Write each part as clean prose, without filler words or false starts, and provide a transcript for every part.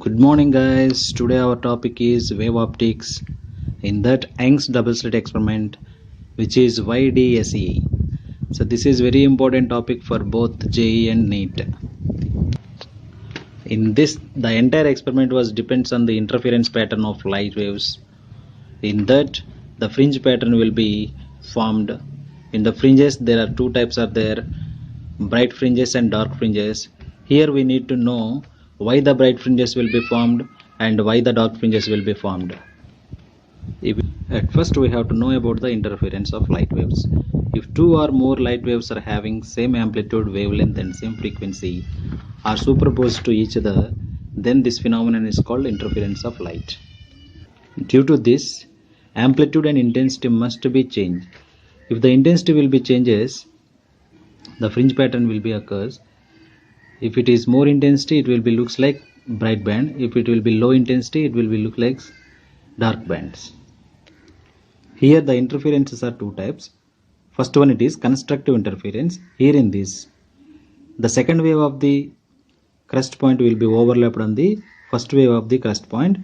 Good morning guys. Today our topic is wave optics in that Young's double slit experiment, which is YDSE. So this is very important topic for both JEE and NEET. In this, the entire experiment was depends on the interference pattern of light waves. In that, the fringe pattern will be formed. In the fringes there are two types are there, bright fringes and dark fringes. Here we need to know why the bright fringes will be formed and why the dark fringes will be formed. At first we have to know about the interference of light waves. If two or more light waves are having same amplitude, wavelength and same frequency are superposed to each other, then this phenomenon is called interference of light. Due to this, amplitude and intensity must be changed. If the intensity will be changes, the fringe pattern will be occurs. If it is more intensity, it will be looks like bright band. If it will be low intensity, it will be look like dark bands. Here the interferences are two types. First one, it is constructive interference. Here in this, the second wave of the crest point will be overlapped on the first wave of the crest point.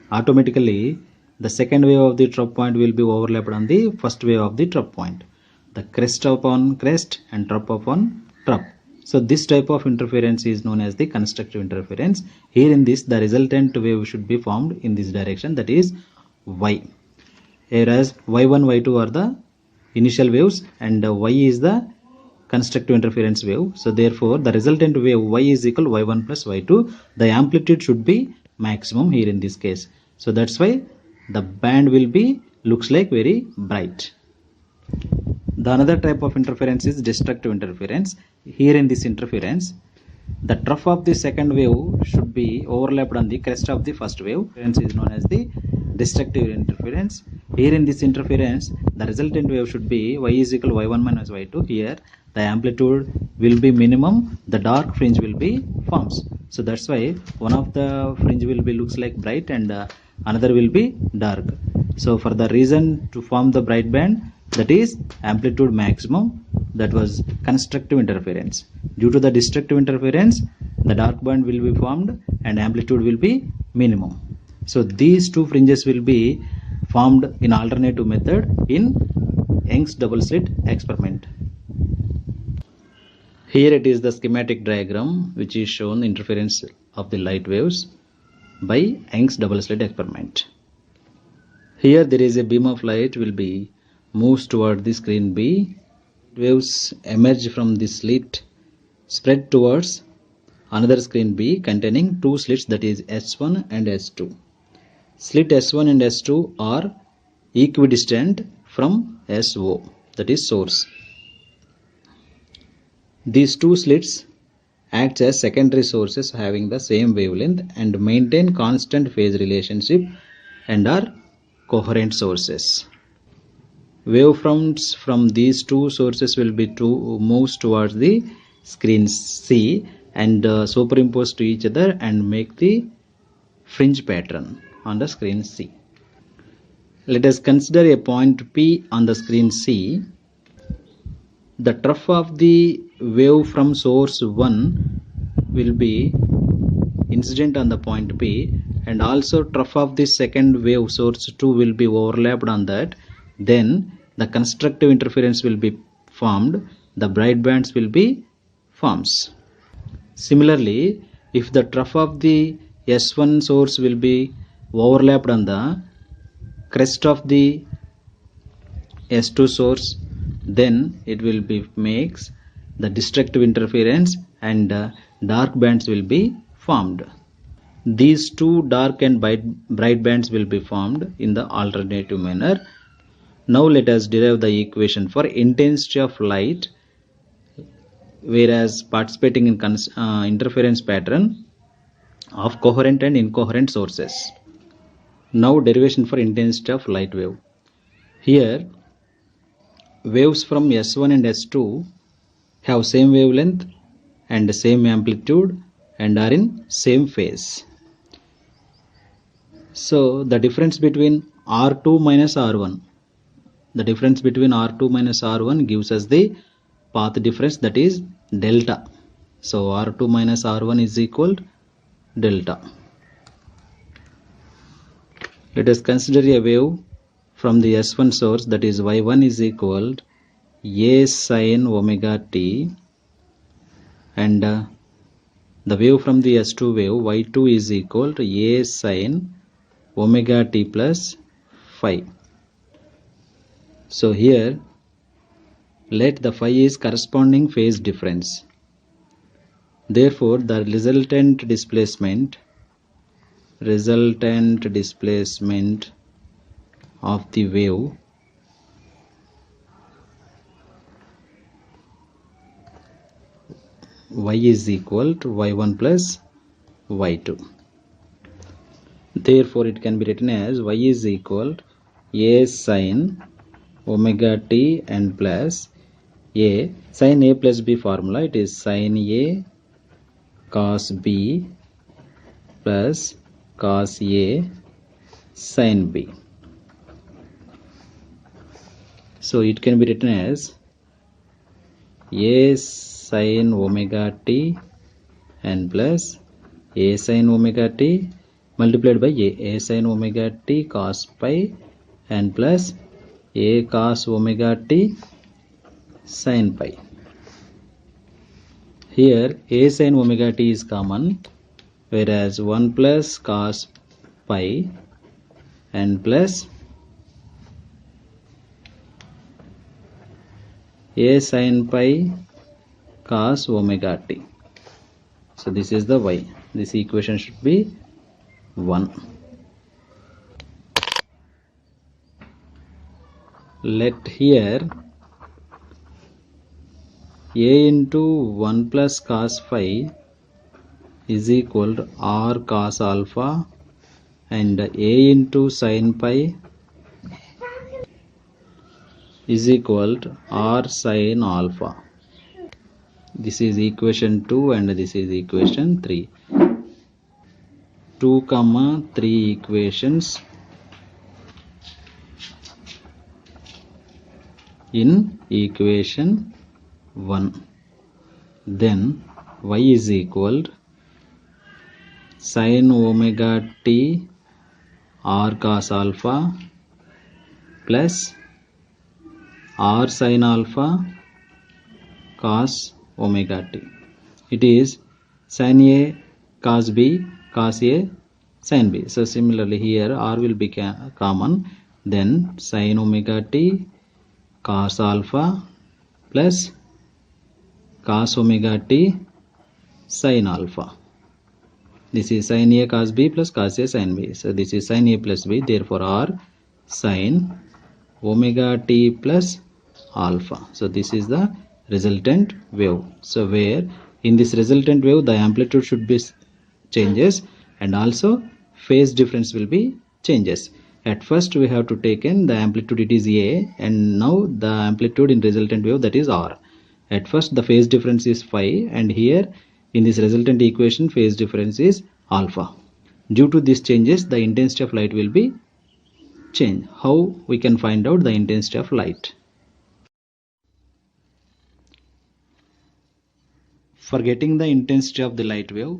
Automatically the second wave of the trough point will be overlapped on the first wave of the trough point. The crest upon crest and trough upon trough. So this type of interference is known as the constructive interference. Here in this, the resultant wave should be formed in this direction, that is Y. Whereas Y1, Y2 are the initial waves and Y is the constructive interference wave. So therefore the resultant wave Y is equal Y1 plus Y2. The amplitude should be maximum here in this case. So that's why the band will be looks like very bright. The another type of interference is destructive interference. Here in this interference, the trough of the second wave should be overlapped on the crest of the first wave. Interference is known as the destructive interference. Here in this interference, the resultant wave should be Y is equal Y1 minus Y2. Here the amplitude will be minimum, the dark fringe will be forms. So that's why one of the fringe will be looks like bright and another will be dark. So for the reason to form the bright band, that is amplitude maximum, that was constructive interference. Due to the destructive interference, the dark band will be formed and amplitude will be minimum. So these two fringes will be formed in alternative method in Young's double slit experiment. Here it is the schematic diagram which is shown interference of the light waves by Young's double slit experiment. Here there is a beam of light will be moves toward the screen B. Waves emerge from the slit, spread towards another screen B containing two slits, that is S1 and S2. Slit S1 and S2 are equidistant from SO, that is source. These two slits act as secondary sources having the same wavelength and maintain constant phase relationship and are coherent sources. Wavefronts from these two sources will be moves towards the screen C and superimpose to each other and make the fringe pattern on the screen C. Let us consider a point P on the screen C. The trough of the wave from source 1 will be incident on the point P, and also trough of the second wave source 2 will be overlapped on that. Then the constructive interference will be formed, the bright bands will be forms. Similarly, if the trough of the S1 source will be overlapped on the crest of the S2 source, then it will be makes the destructive interference and dark bands will be formed. These two dark and bright bands will be formed in the alternative manner. Now let us derive the equation for intensity of light, whereas participating in interference pattern of coherent and incoherent sources. Now derivation for intensity of light wave. Here waves from S1 and S2 have same wavelength and same amplitude and are in same phase. So the difference between R2 minus R1, the difference between R2 minus R1 gives us the path difference, that is delta. So R2 minus R1 is equal delta. Let us consider a wave from the S1 source, that is y1 is equal to a sin omega t, and the wave from the S2 wave y2 is equal to a sin omega t plus phi. So here let the phi is corresponding phase difference. Therefore the resultant displacement of the wave y is equal to y1 plus y2. Therefore it can be written as y is equal to a sin omega t and plus a sin a plus b formula, it is sin a cos b plus cos a sin b. So it can be written as a sin omega t and plus a sin omega t multiplied by a sin omega t cos pi and plus a cos omega t sin pi. Here a sin omega t is common, whereas 1 plus cos pi and plus a sin pi cos omega t. So this is the y. This equation should be 1. Let here a into 1 plus cos phi is equal to r cos alpha and a into sin pi is equal to r sin alpha. This is equation 2 and this is equation 3. 2, 3 equations in equation 1. Then y is equal to sin omega t r cos alpha plus r sin alpha cos omega t. It is sin a cos b cos a sin b. So similarly here r will be common, then sin omega t cos alpha plus cos omega t sin alpha. This is sin a cos b plus cos a sin b. So this is sin a plus b, therefore r sin omega t plus alpha. So this is the resultant wave. So where in this resultant wave the amplitude should be changes and also phase difference will be changes. At first we have to take in the amplitude, it is a, and now the amplitude in resultant wave, that is r. At first the phase difference is phi, and here in this resultant equation phase difference is alpha. Due to these changes the intensity of light will be changed. How we can find out the intensity of light? For getting the intensity of the light wave,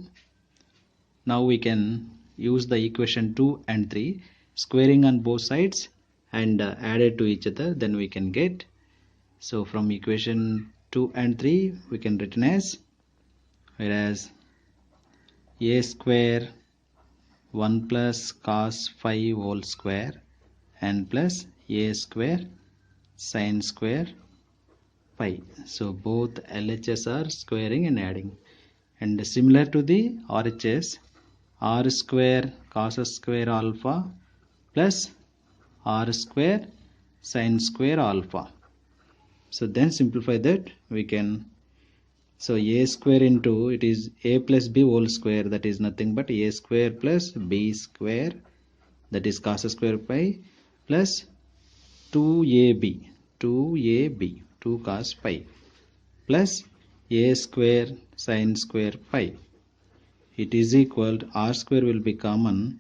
now we can use the equation 2 and 3, squaring on both sides and added to each other, then we can get. So from equation 2 and 3 we can written as, whereas a square 1 plus cos phi whole square and plus a square sin square pi. So both LHS are squaring and adding, and similar to the RHS, r square cos square alpha plus r square sin square alpha. So then simplify that we can, so a square into, it is a plus b whole square, that is nothing but a square plus b square, that is cos square pi plus 2ab 2 cos pi plus a square sin square pi. It is equal to r square will be common,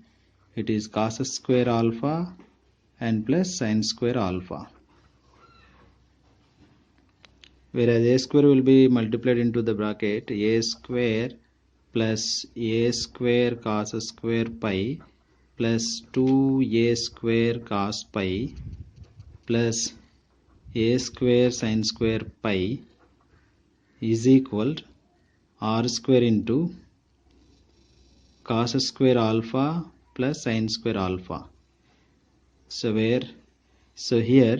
it is cos square alpha and plus sin square alpha, whereas a square will be multiplied into the bracket, a square plus a square cos square pi plus 2a square cos pi plus a square sin square pi is equal to r square into cos square alpha plus sin square alpha. So here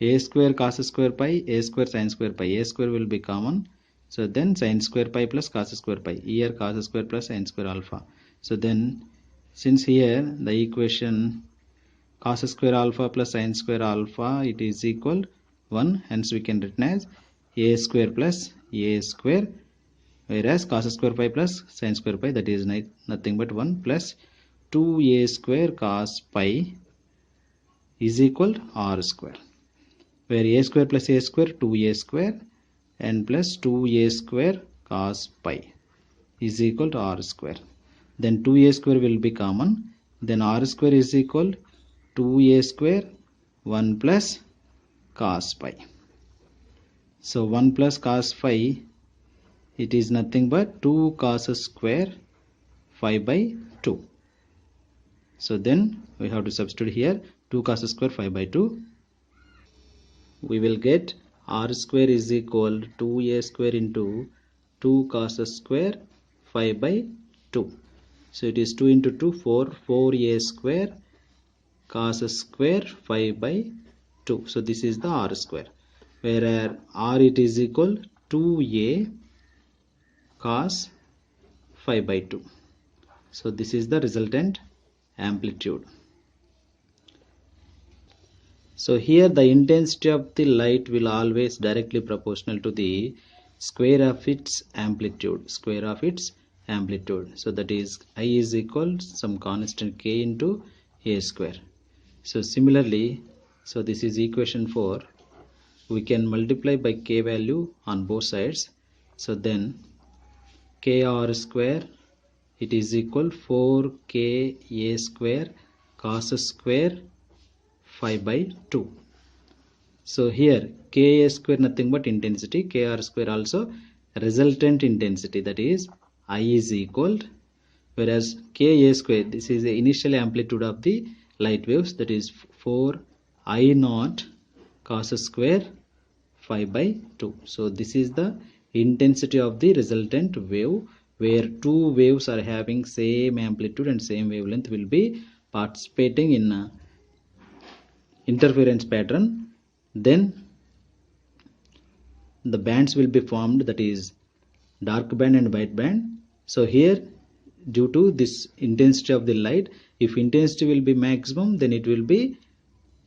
a square cos square pi, a square sin square pi, a square will be common, so then sin square pi plus cos square pi, here cos square plus sin square alpha. So then since here the equation cos square alpha plus sin square alpha it is equal 1, hence we can written as a square plus a square, whereas cos square pi plus sin square pi that is nothing but 1 plus 2a square cos pi is equal to r square, where a square plus a square 2a square and plus 2a square cos pi is equal to r square. Then 2a square will be common, then r square is equal 2a square 1 plus cos pi. So 1 plus cos phi it is nothing but 2 cos square 5 by 2. So then we have to substitute here 2 cos square 5 by 2. We will get r square is equal to 2a square into 2 cos square 5 by 2. So it is 2 into 2 4a square cos square 5 by 2. So this is the r square, where r it is equal 2a cos 5 by 2. So this is the resultant amplitude. So here the intensity of the light will always directly proportional to the square of its amplitude, so that is I is equal to some constant k into a square. So similarly, so this is equation 4, we can multiply by k value on both sides. So then kr square it is equal 4k a square cos square 5 by 2. So here ka square nothing but intensity, kr square also resultant intensity, that is I is equal, whereas ka square this is the initial amplitude of the light waves, that is 4 I naught cos square 5 by 2. So this is the intensity of the resultant wave, where two waves are having same amplitude and same wavelength will be participating in interference pattern. Then the bands will be formed, that is dark band and white band. So here due to this intensity of the light, if intensity will be maximum then it will be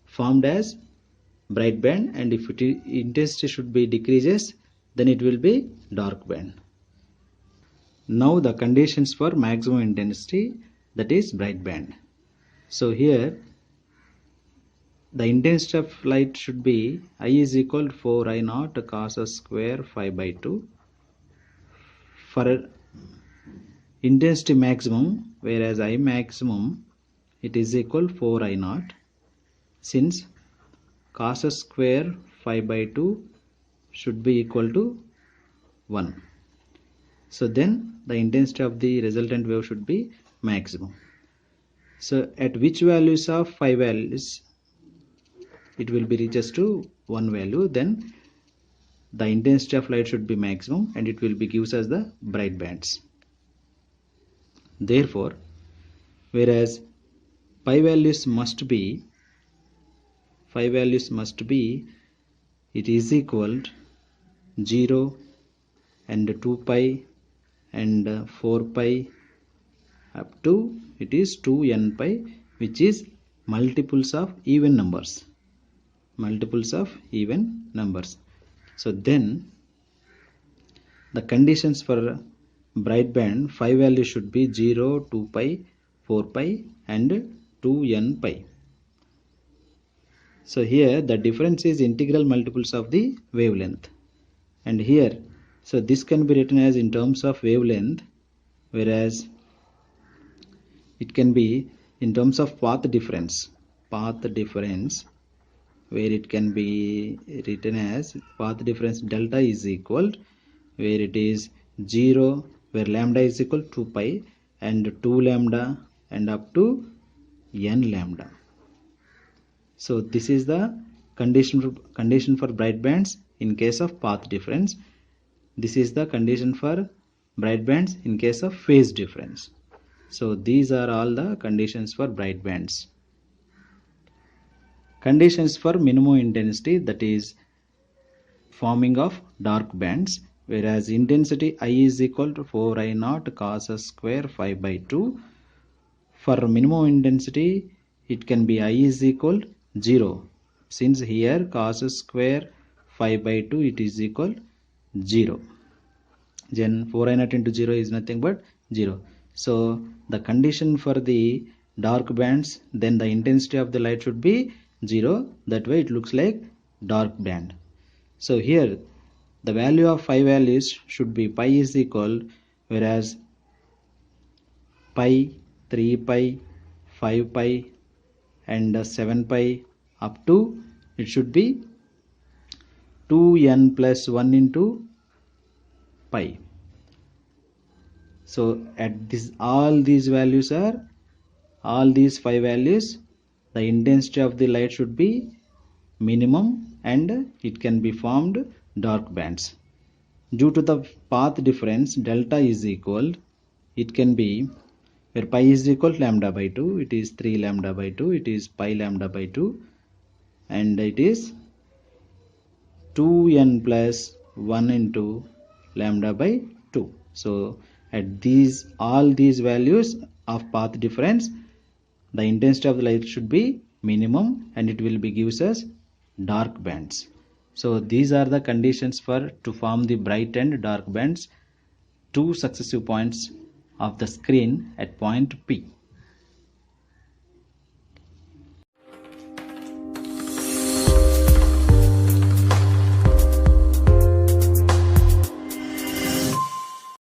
formed as bright band, and if intensity should be decreases then it will be dark band. Now the conditions for maximum intensity, that is bright band. So here the intensity of light should be I is equal to 4 I naught cos square 5 by 2. For intensity maximum, whereas I maximum it is equal 4 I naught, since cos square 5 by 2 should be equal to 1. So then the intensity of the resultant wave should be maximum. So at which values of 5 values it will be reaches to 1 value, then the intensity of light should be maximum and it will be gives us the bright bands. Therefore, whereas 5 values must be it is equal to 0 and 2 pi and 4 pi up to it is 2n pi, which is multiples of even numbers. So then the conditions for bright band 5 value should be 0, 2 pi, 4 pi and 2n pi. So here the difference is integral multiples of the wavelength, and here so this can be written as in terms of wavelength, whereas it can be in terms of path difference, where it can be written as path difference delta is equal, where it is 0 where lambda is equal to 2 pi and 2 lambda and up to n lambda. So this is the condition for bright bands in case of path difference. This is the condition for bright bands in case of phase difference. So these are all the conditions for bright bands. Conditions for minimum intensity, that is forming of dark bands, whereas intensity I is equal to 4I naught cos square 5 by 2. For minimum intensity, it can be I is equal 0, since here cos square 5 by 2 it is equal 0. Then 4I naught into 0 is nothing but 0. So the condition for the dark bands, then the intensity of the light should be 0. That way it looks like dark band. So here the value of 5 values should be pi is equal, whereas pi, 3 pi, 5 pi and 7 pi up to it should be 2n plus 1 into pi. So at this, all these 5 values, the intensity of the light should be minimum and it can be formed dark bands. Due to the path difference, delta is equal, it can be, where pi is equal to lambda by 2, it is 3 lambda by 2, it is pi lambda by 2, and it is 2n plus 1 into lambda by 2. So at all these values of path difference, the intensity of the light should be minimum and it will be gives us dark bands. So these are the conditions to form the bright and dark bands, two successive points of the screen at point P.